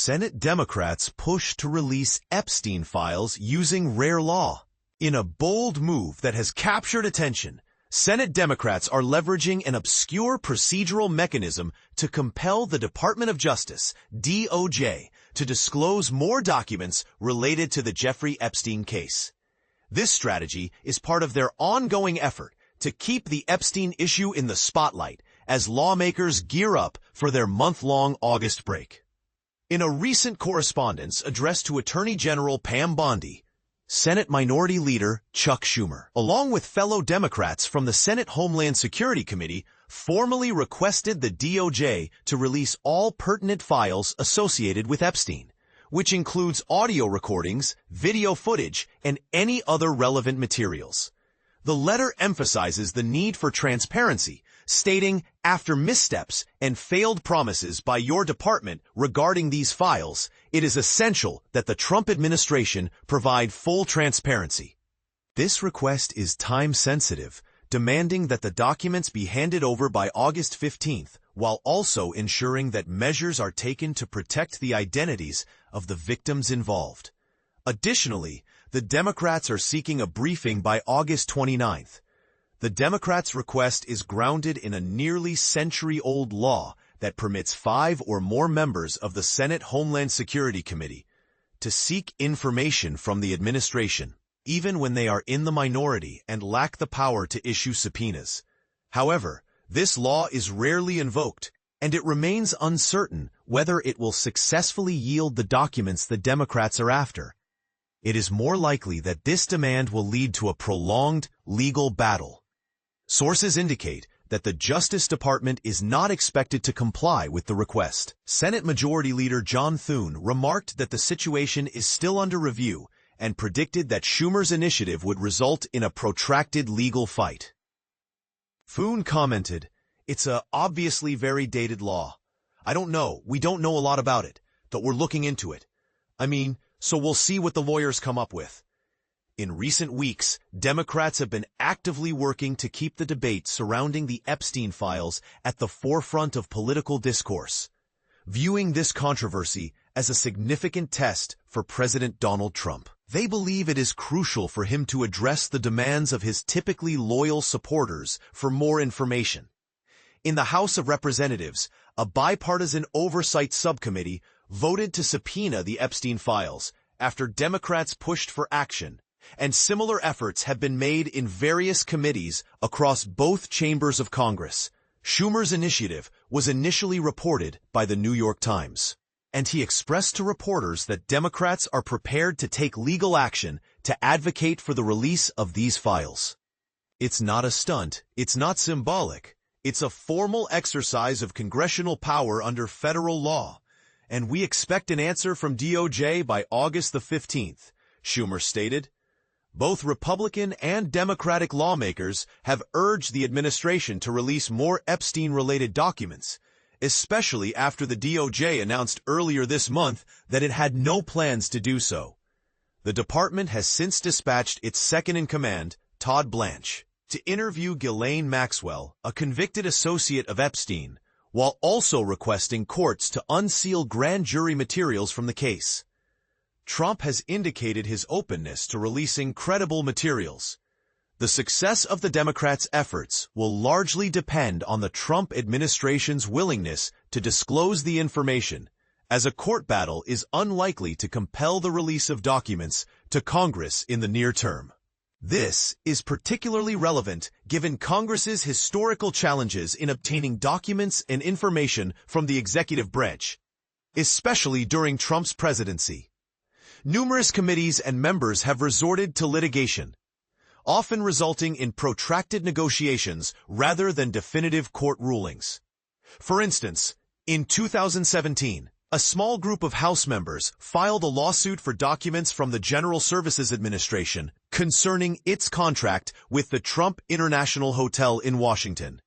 Senate Democrats push to release Epstein files using rare law. In a bold move that has captured attention, Senate Democrats are leveraging an obscure procedural mechanism to compel the Department of Justice, DOJ, to disclose more documents related to the Jeffrey Epstein case. This strategy is part of their ongoing effort to keep the Epstein issue in the spotlight as lawmakers gear up for their month-long August break. In a recent correspondence addressed to Attorney General Pam Bondi, Senate Minority Leader Chuck Schumer, along with fellow Democrats from the Senate Homeland Security Committee, formally requested the DOJ to release all pertinent files associated with Epstein, which includes audio recordings, video footage, and any other relevant materials. The letter emphasizes the need for transparency, stating, after missteps and failed promises by your department regarding these files, it is essential that the Trump administration provide full transparency. This request is time-sensitive, demanding that the documents be handed over by August 15th, while also ensuring that measures are taken to protect the identities of the victims involved. Additionally, the Democrats are seeking a briefing by August 29th. The Democrats' request is grounded in a nearly century-old law that permits 5 or more members of the Senate Homeland Security Committee to seek information from the administration, even when they are in the minority and lack the power to issue subpoenas. However, this law is rarely invoked, and it remains uncertain whether it will successfully yield the documents the Democrats are after. It is more likely that this demand will lead to a prolonged legal battle. Sources indicate that the Justice Department is not expected to comply with the request. Senate Majority Leader John Thune remarked that the situation is still under review and predicted that Schumer's initiative would result in a protracted legal fight. Thune commented, "It's a obviously very dated law. I don't know, we don't know a lot about it, but we're looking into it. So we'll see what the lawyers come up with." In recent weeks, Democrats have been actively working to keep the debate surrounding the Epstein files at the forefront of political discourse, viewing this controversy as a significant test for President Donald Trump. They believe it is crucial for him to address the demands of his typically loyal supporters for more information. In the House of Representatives, a bipartisan oversight subcommittee voted to subpoena the Epstein files after Democrats pushed for action, and similar efforts have been made in various committees across both chambers of Congress. Schumer's initiative was initially reported by the New York Times, and he expressed to reporters that Democrats are prepared to take legal action to advocate for the release of these files. It's not a stunt, it's not symbolic, it's a formal exercise of congressional power under federal law, and we expect an answer from DOJ by August the 15th, Schumer stated. Both Republican and Democratic lawmakers have urged the administration to release more Epstein-related documents, especially after the DOJ announced earlier this month that it had no plans to do so. The department has since dispatched its second-in-command, Todd Blanche, to interview Ghislaine Maxwell, a convicted associate of Epstein, while also requesting courts to unseal grand jury materials from the case. Trump has indicated his openness to releasing credible materials. The success of the Democrats' efforts will largely depend on the Trump administration's willingness to disclose the information, as a court battle is unlikely to compel the release of documents to Congress in the near term. This is particularly relevant given Congress's historical challenges in obtaining documents and information from the executive branch, especially during Trump's presidency. Numerous committees and members have resorted to litigation, often resulting in protracted negotiations rather than definitive court rulings. For instance, in 2017, a small group of House members filed a lawsuit for documents from the General Services Administration concerning its contract with the Trump International Hotel in Washington.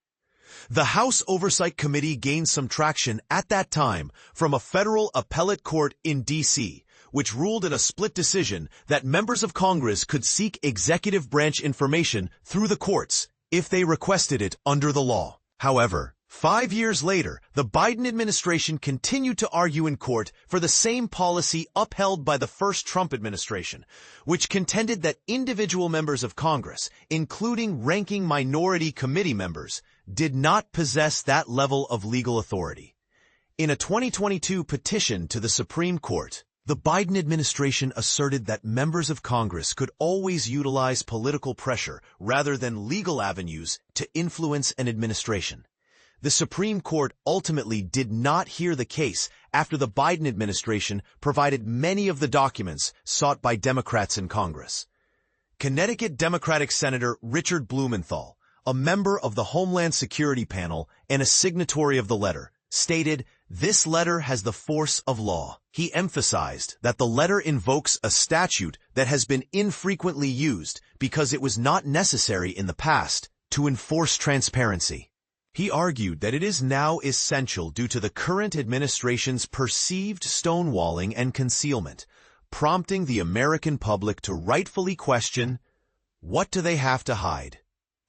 The House Oversight Committee gained some traction at that time from a federal appellate court in D.C., which ruled in a split decision that members of Congress could seek executive branch information through the courts if they requested it under the law. However, 5 years later, the Biden administration continued to argue in court for the same policy upheld by the first Trump administration, which contended that individual members of Congress, including ranking minority committee members, did not possess that level of legal authority. In a 2022 petition to the Supreme Court, the Biden administration asserted that members of Congress could always utilize political pressure rather than legal avenues to influence an administration. The Supreme Court ultimately did not hear the case after the Biden administration provided many of the documents sought by Democrats in Congress. Connecticut Democratic Senator Richard Blumenthal, a member of the Homeland Security Panel and a signatory of the letter, stated, "This letter has the force of law." He emphasized that the letter invokes a statute that has been infrequently used because it was not necessary in the past to enforce transparency. He argued that it is now essential due to the current administration's perceived stonewalling and concealment, prompting the American public to rightfully question, what do they have to hide?